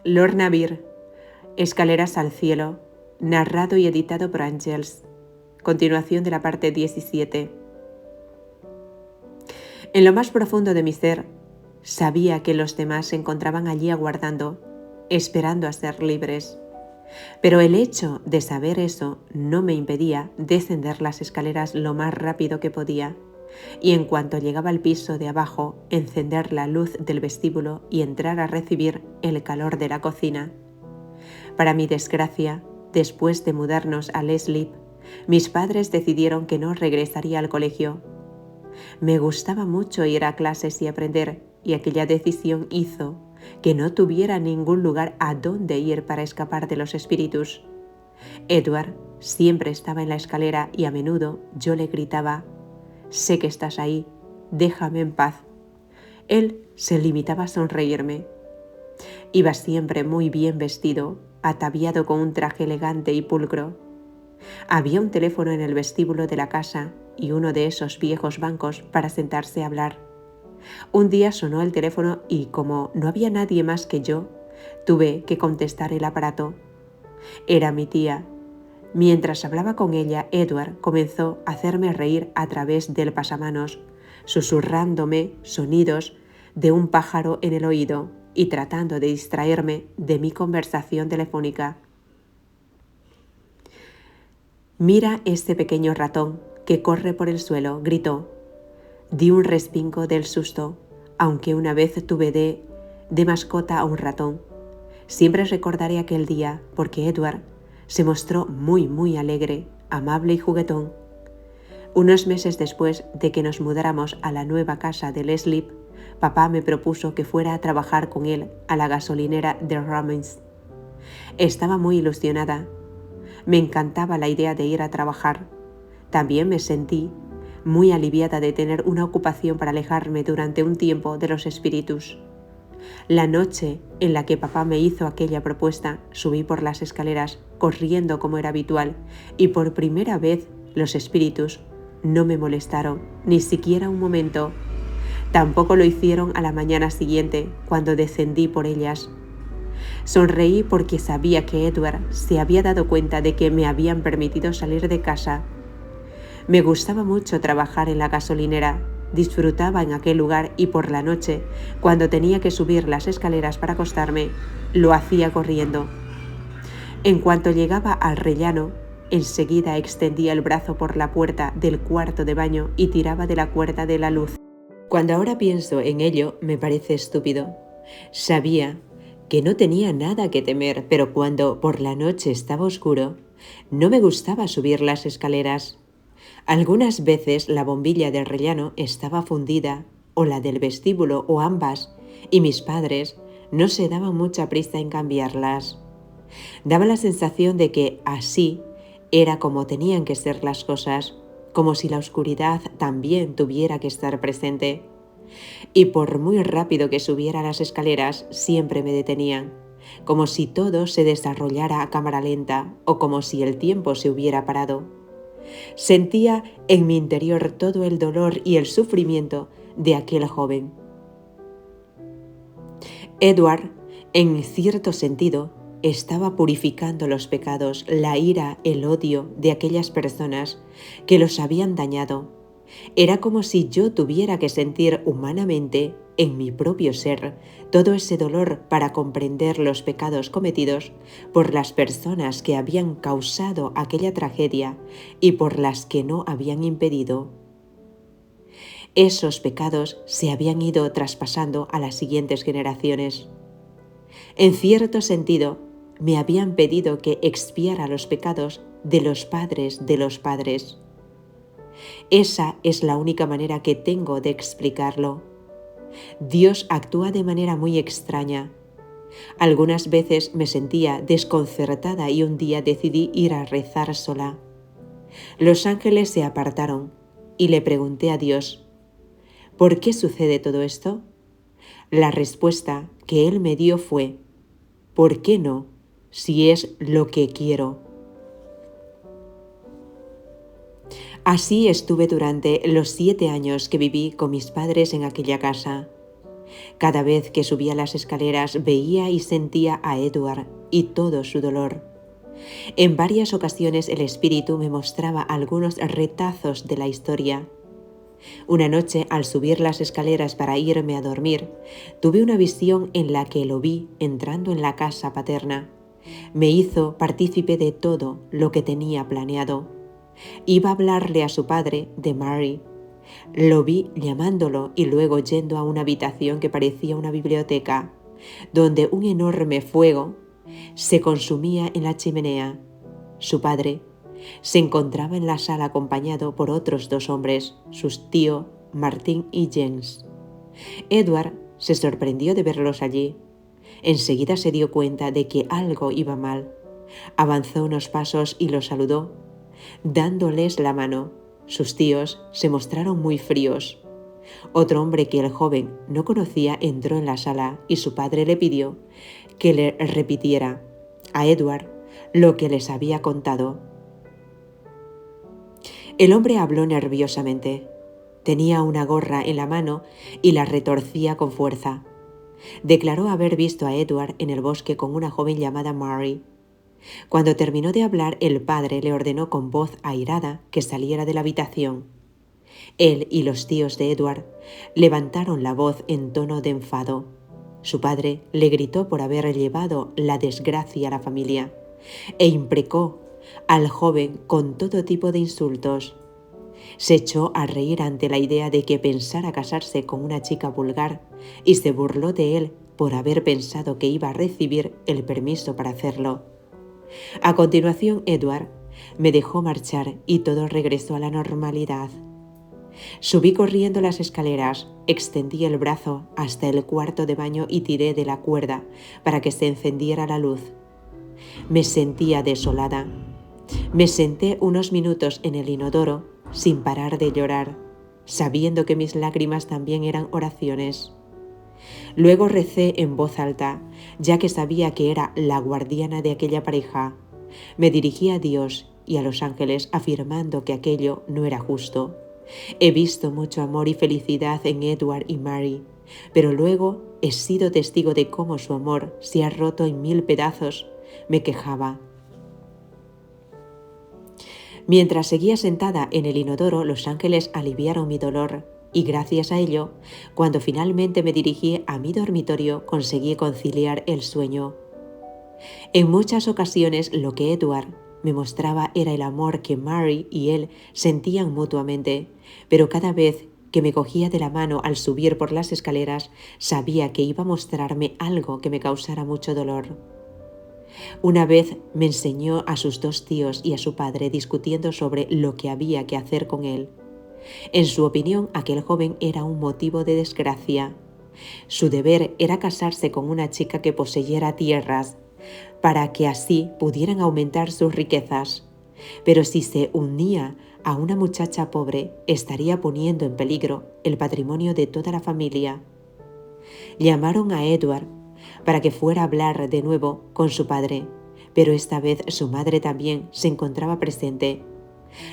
Lorna Beer, Escaleras al cielo, narrado y editado por Ángels. Continuación de la parte 17. En lo más profundo de mi ser, sabía que los demás se encontraban allí aguardando, esperando a ser libres. Pero el hecho de saber eso no me impedía descender las escaleras lo más rápido que podía, y en cuanto llegaba al piso de abajo, encender la luz del vestíbulo y entrar a recibir el calor de la cocina. Para mi desgracia, después de mudarnos a Leslip, mis padres decidieron que no regresaría al colegio. Me gustaba mucho ir a clases y aprender, y aquella decisión hizo que no tuviera ningún lugar a donde ir para escapar de los espíritus. Edward siempre estaba en la escalera y a menudo yo le gritaba: «Sé que estás ahí, déjame en paz». Él se limitaba a sonreírme. Iba siempre muy bien vestido, ataviado con un traje elegante y pulcro. Había un teléfono en el vestíbulo de la casa y uno de esos viejos bancos para sentarse a hablar. Un día sonó el teléfono y, como no había nadie más que yo, tuve que contestar el aparato. Era mi tía. Mientras hablaba con ella, Edward comenzó a hacerme reír a través del pasamanos, susurrándome sonidos de un pájaro en el oído y tratando de distraerme de mi conversación telefónica. «Mira este pequeño ratón que corre por el suelo», gritó. Di un respingo del susto, aunque una vez tuve de mascota a un ratón. Siempre recordaré aquel día porque Edward se mostró muy alegre, amable y juguetón. Unos meses después de que nos mudáramos a la nueva casa de Leslip, papá me propuso que fuera a trabajar con él a la gasolinera de Romans. Estaba muy ilusionada. Me encantaba la idea de ir a trabajar. También me sentí muy aliviada de tener una ocupación para alejarme durante un tiempo de los espíritus. La noche en la que papá me hizo aquella propuesta, subí por las escaleras corriendo como era habitual, y por primera vez los espíritus no me molestaron, ni siquiera un momento. Tampoco lo hicieron a la mañana siguiente, cuando descendí por ellas. Sonreí porque sabía que Edward se había dado cuenta de que me habían permitido salir de casa. Me gustaba mucho trabajar en la gasolinera, disfrutaba en aquel lugar y por la noche, cuando tenía que subir las escaleras para acostarme, lo hacía corriendo. En cuanto llegaba al rellano, enseguida extendía el brazo por la puerta del cuarto de baño y tiraba de la cuerda de la luz. Cuando ahora pienso en ello, me parece estúpido. Sabía que no tenía nada que temer, pero cuando por la noche estaba oscuro, no me gustaba subir las escaleras. Algunas veces la bombilla del rellano estaba fundida, o la del vestíbulo, o ambas, y mis padres no se daban mucha prisa en cambiarlas. Daba la sensación de que así era como tenían que ser las cosas, como si la oscuridad también tuviera que estar presente. Y por muy rápido que subiera las escaleras, siempre me detenían, como si todo se desarrollara a cámara lenta o como si el tiempo se hubiera parado. Sentía en mi interior todo el dolor y el sufrimiento de aquel joven. Edward, en cierto sentido, estaba purificando los pecados, la ira, el odio de aquellas personas que los habían dañado. Era como si yo tuviera que sentir humanamente, en mi propio ser, todo ese dolor para comprender los pecados cometidos por las personas que habían causado aquella tragedia y por las que no habían impedido. Esos pecados se habían ido traspasando a las siguientes generaciones. En cierto sentido, me habían pedido que expiara los pecados de los padres de los padres. Esa es la única manera que tengo de explicarlo. Dios actúa de manera muy extraña. Algunas veces me sentía desconcertada y un día decidí ir a rezar sola. Los ángeles se apartaron y le pregunté a Dios: ¿por qué sucede todo esto? La respuesta que Él me dio fue: ¿por qué no, si es lo que quiero? Así estuve durante los 7 años que viví con mis padres en aquella casa. Cada vez que subía las escaleras veía y sentía a Edward y todo su dolor. En varias ocasiones el espíritu me mostraba algunos retazos de la historia. Una noche, al subir las escaleras para irme a dormir, tuve una visión en la que lo vi entrando en la casa paterna. Me hizo partícipe de todo lo que tenía planeado. Iba a hablarle a su padre de Mary. Lo vi llamándolo y luego yendo a una habitación que parecía una biblioteca, donde un enorme fuego se consumía en la chimenea. Su padre se encontraba en la sala acompañado por otros 2 hombres, sus tíos Martin y James. Edward se sorprendió de verlos allí. Enseguida se dio cuenta de que algo iba mal. Avanzó unos pasos y los saludó, dándoles la mano. Sus tíos se mostraron muy fríos. Otro hombre que el joven no conocía entró en la sala y su padre le pidió que le repitiera a Edward lo que les había contado. El hombre habló nerviosamente. Tenía una gorra en la mano y la retorcía con fuerza. Declaró haber visto a Edward en el bosque con una joven llamada Mary. Cuando terminó de hablar, el padre le ordenó con voz airada que saliera de la habitación. Él y los tíos de Edward levantaron la voz en tono de enfado. Su padre le gritó por haber llevado la desgracia a la familia e imprecó al joven con todo tipo de insultos. Se echó a reír ante la idea de que pensara casarse con una chica vulgar y se burló de él por haber pensado que iba a recibir el permiso para hacerlo. A continuación, Edward me dejó marchar y todo regresó a la normalidad. Subí corriendo las escaleras, extendí el brazo hasta el cuarto de baño y tiré de la cuerda para que se encendiera la luz. Me sentía desolada. Me senté unos minutos en el inodoro sin parar de llorar, sabiendo que mis lágrimas también eran oraciones. Luego recé en voz alta, ya que sabía que era la guardiana de aquella pareja. Me dirigí a Dios y a los ángeles afirmando que aquello no era justo. He visto mucho amor y felicidad en Edward y Mary, pero luego he sido testigo de cómo su amor se ha roto en 1000 pedazos. Me quejaba. Mientras seguía sentada en el inodoro, los ángeles aliviaron mi dolor y gracias a ello, cuando finalmente me dirigí a mi dormitorio, conseguí conciliar el sueño. En muchas ocasiones lo que Edward me mostraba era el amor que Mary y él sentían mutuamente, pero cada vez que me cogía de la mano al subir por las escaleras, sabía que iba a mostrarme algo que me causara mucho dolor. Una vez me enseñó a sus 2 tíos y a su padre discutiendo sobre lo que había que hacer con él. En su opinión, aquel joven era un motivo de desgracia. Su deber era casarse con una chica que poseyera tierras, para que así pudieran aumentar sus riquezas. Pero si se unía a una muchacha pobre, estaría poniendo en peligro el patrimonio de toda la familia. Llamaron a Edward para que fuera a hablar de nuevo con su padre, pero esta vez su madre también se encontraba presente.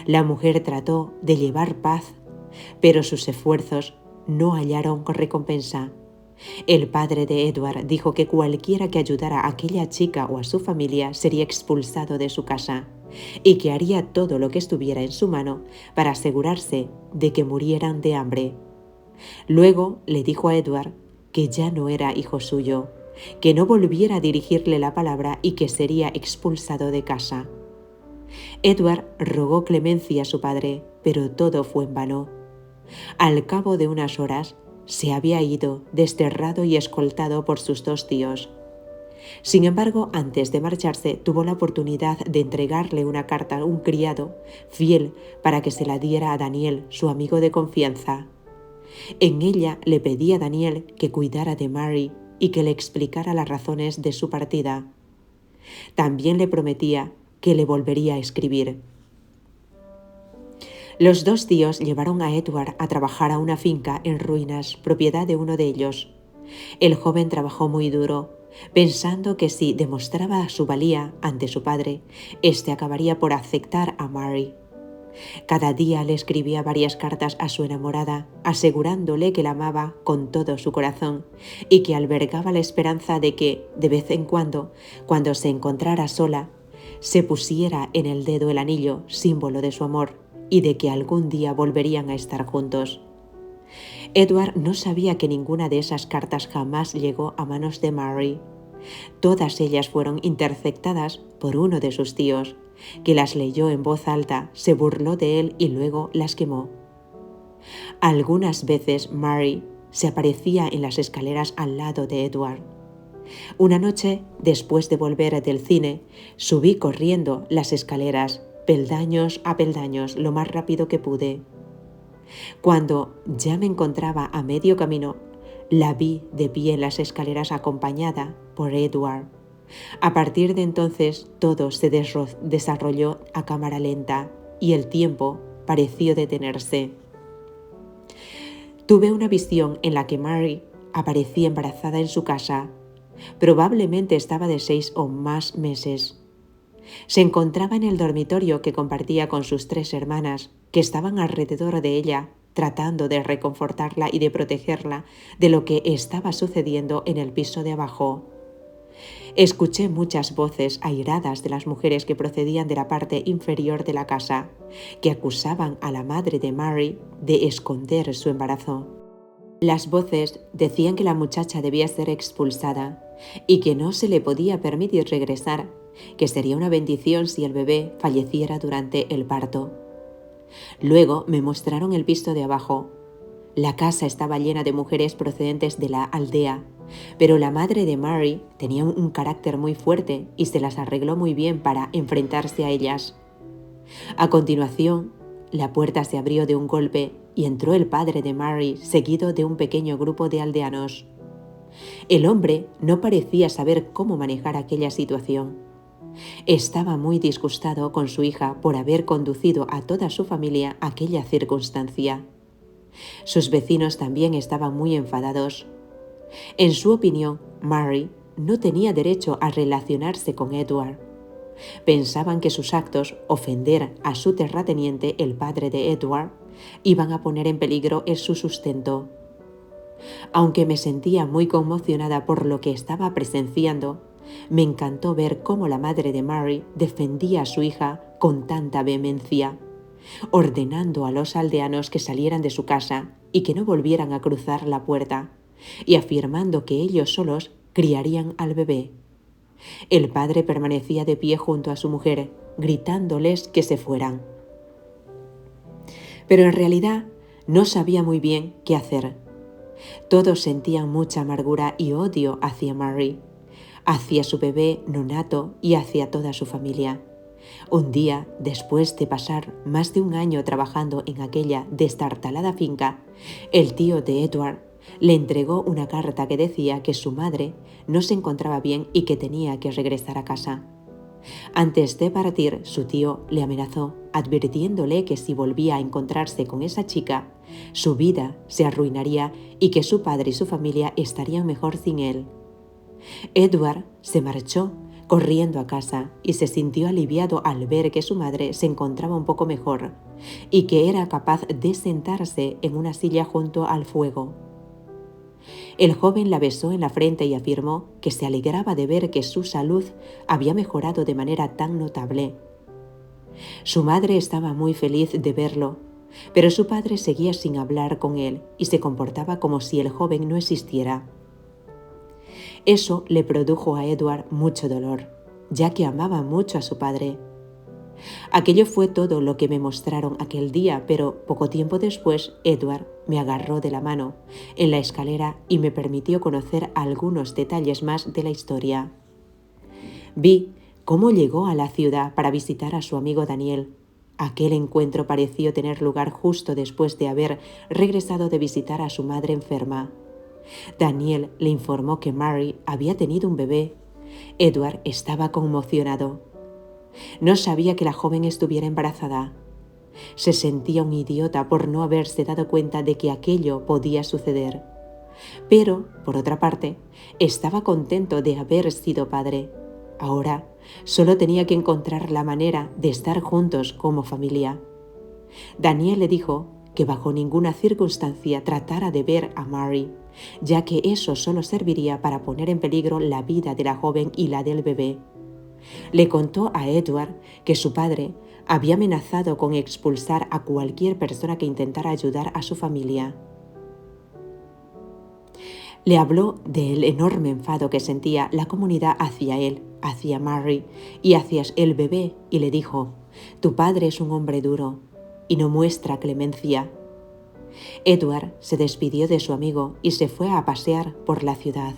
La mujer trató de llevar paz, pero sus esfuerzos no hallaron recompensa. El padre de Edward dijo que cualquiera que ayudara a aquella chica o a su familia sería expulsado de su casa y que haría todo lo que estuviera en su mano para asegurarse de que murieran de hambre. Luego le dijo a Edward que ya no era hijo suyo, que no volviera a dirigirle la palabra y que sería expulsado de casa. Edward rogó clemencia a su padre, pero todo fue en vano. Al cabo de unas horas, se había ido, desterrado y escoltado por sus 2 tíos. Sin embargo, antes de marcharse, tuvo la oportunidad de entregarle una carta a un criado fiel para que se la diera a Daniel, su amigo de confianza. En ella le pedía a Daniel que cuidara de Mary y que le explicara las razones de su partida. También le prometía que le volvería a escribir. Los 2 tíos llevaron a Edward a trabajar a una finca en ruinas, propiedad de uno de ellos. El joven trabajó muy duro, pensando que si demostraba su valía ante su padre, éste acabaría por aceptar a Mary. Cada día le escribía varias cartas a su enamorada, asegurándole que la amaba con todo su corazón y que albergaba la esperanza de que, de vez en cuando se encontrara sola, se pusiera en el dedo el anillo, símbolo de su amor, y de que algún día volverían a estar juntos. Edward no sabía que ninguna de esas cartas jamás llegó a manos de Mary. Todas ellas fueron interceptadas por uno de sus tíos, que las leyó en voz alta, se burló de él y luego las quemó. Algunas veces Mary se aparecía en las escaleras al lado de Edward. Una noche, después de volver del cine, subí corriendo las escaleras, peldaños a peldaños, lo más rápido que pude. Cuando ya me encontraba a medio camino, la vi de pie en las escaleras acompañada por Edward. A partir de entonces todo se desarrolló a cámara lenta y el tiempo pareció detenerse. Tuve una visión en la que Mary aparecía embarazada en su casa. Probablemente estaba de 6 o más meses. Se encontraba en el dormitorio que compartía con sus 3 hermanas, que estaban alrededor de ella, tratando de reconfortarla y de protegerla de lo que estaba sucediendo en el piso de abajo. Escuché muchas voces airadas de las mujeres que procedían de la parte inferior de la casa, que acusaban a la madre de Mary de esconder su embarazo. Las voces decían que la muchacha debía ser expulsada y que no se le podía permitir regresar, que sería una bendición si el bebé falleciera durante el parto. Luego me mostraron el piso de abajo. La casa estaba llena de mujeres procedentes de la aldea, pero la madre de Mary tenía un carácter muy fuerte y se las arregló muy bien para enfrentarse a ellas. A continuación, la puerta se abrió de un golpe y entró el padre de Mary, seguido de un pequeño grupo de aldeanos. El hombre no parecía saber cómo manejar aquella situación. Estaba muy disgustado con su hija por haber conducido a toda su familia a aquella circunstancia. Sus vecinos también estaban muy enfadados. En su opinión, Mary no tenía derecho a relacionarse con Edward. Pensaban que sus actos, ofender a su terrateniente, el padre de Edward, iban a poner en peligro su sustento. Aunque me sentía muy conmocionada por lo que estaba presenciando, me encantó ver cómo la madre de Mary defendía a su hija con tanta vehemencia, ordenando a los aldeanos que salieran de su casa y que no volvieran a cruzar la puerta, y afirmando que ellos solos criarían al bebé. El padre permanecía de pie junto a su mujer, gritándoles que se fueran. Pero en realidad no sabía muy bien qué hacer. Todos sentían mucha amargura y odio hacia Mary, hacia su bebé nonato y hacia toda su familia. Un día, después de pasar más de un año trabajando en aquella destartalada finca, el tío de Edward le entregó una carta que decía que su madre no se encontraba bien y que tenía que regresar a casa. Antes de partir, su tío le amenazó, advirtiéndole que si volvía a encontrarse con esa chica, su vida se arruinaría y que su padre y su familia estarían mejor sin él. Edward se marchó corriendo a casa y se sintió aliviado al ver que su madre se encontraba un poco mejor y que era capaz de sentarse en una silla junto al fuego. El joven la besó en la frente y afirmó que se alegraba de ver que su salud había mejorado de manera tan notable. Su madre estaba muy feliz de verlo, pero su padre seguía sin hablar con él y se comportaba como si el joven no existiera. Eso le produjo a Edward mucho dolor, ya que amaba mucho a su padre. Aquello fue todo lo que me mostraron aquel día, pero poco tiempo después Edward me agarró de la mano en la escalera y me permitió conocer algunos detalles más de la historia. Vi cómo llegó a la ciudad para visitar a su amigo Daniel. Aquel encuentro pareció tener lugar justo después de haber regresado de visitar a su madre enferma. Daniel le informó que Mary había tenido un bebé. Edward estaba conmocionado. No sabía que la joven estuviera embarazada. Se sentía un idiota por no haberse dado cuenta de que aquello podía suceder. Pero, por otra parte, estaba contento de haber sido padre. Ahora solo tenía que encontrar la manera de estar juntos como familia. Daniel le dijo que bajo ninguna circunstancia tratara de ver a Mary, ya que eso solo serviría para poner en peligro la vida de la joven y la del bebé. Le contó a Edward que su padre había amenazado con expulsar a cualquier persona que intentara ayudar a su familia. Le habló del enorme enfado que sentía la comunidad hacia él, hacia Mary y hacia el bebé, y le dijo: «Tu padre es un hombre duro y no muestra clemencia». Edward se despidió de su amigo y se fue a pasear por la ciudad.